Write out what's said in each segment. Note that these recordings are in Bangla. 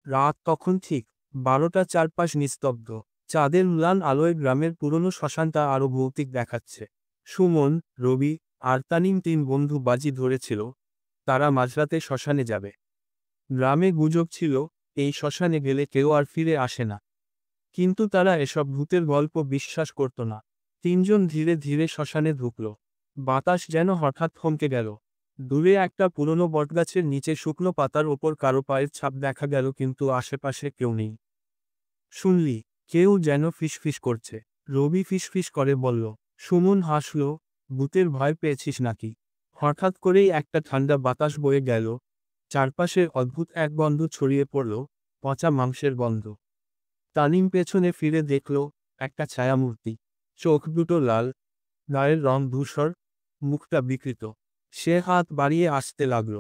রাত তখন ঠিক 12টা, চারপাশ নিস্তব্ধ। চাঁদের ম্লান আলোয় গ্রামের পুরনো শ্মশানটা আরো ভৌতিক দেখাচ্ছে। সুমন, রবি আর তানিম তিন বন্ধু বাজি ধরেছিল তারা মাঝরাতে শ্মশানে যাবে। গ্রামে গুজব ছিল এই শ্মশানে গেলে কেউ আর ফিরে আসে না, কিন্তু তারা এসব ভূতের গল্প বিশ্বাস করত না। তিনজন ধীরে ধীরে শ্মশানে ঢুকল। বাতাস যেন হঠাৎ থমকে গেল। দূরে একটা পুরনো বটগাছের নিচে শুকনো পাতার ওপর কারো পায়ের ছাপ দেখা গেল, কিন্তু আশেপাশে কেউ নেই। শুনলি? কেউ যেন ফিসফিস করছে। রবি ফিসফিস করে বলল। সুমন হাসল। ভূতের ভয় পেয়েছিস নাকি? হঠাৎ করেই একটা ঠান্ডা বাতাস বয়ে গেল। চারপাশে অদ্ভুত এক গন্ধ ছড়িয়ে পড়ল, পচা মাংসের গন্ধ। তানিম পেছনে ফিরে দেখল একটা ছায়ামূর্তি। চোখ দুটো লাল, গায়ের রং ধূসর, মুখটা বিকৃত। সে হাত বাড়িয়ে আসতে লাগল।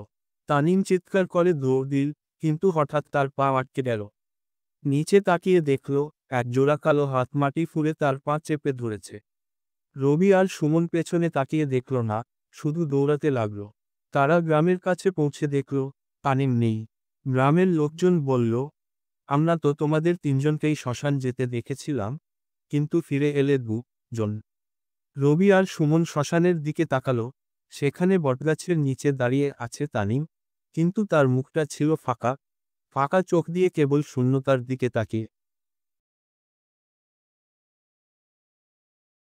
তানিম চিৎকার করে দৌড় দিল, কিন্তু হঠাৎ তার পা আটকে গেল। নিচে তাকিয়ে দেখল এক জোড়া কালো হাত মাটি ফুঁড়ে তার পা চেপে ধরেছে। রবি আর সুমন পেছনে তাকিয়ে দেখল না, শুধু দৌড়াতে লাগলো। তারা গ্রামের কাছে পৌঁছে দেখল তানিম নেই। গ্রামের লোকজন বলল, আমরা তো তোমাদের তিনজনকেই শ্মশান যেতে দেখেছিলাম, কিন্তু ফিরে এলে দুজন। রবি আর সুমন শ্মশানের দিকে তাকালো। সেখানে বটগাছের নিচে দাঁড়িয়ে আছে তানিম, কিন্তু তার মুখটা ছিল ফাঁকা, ফাঁকা চোখ দিয়ে কেবল শূন্যতার দিকে তাকিয়ে।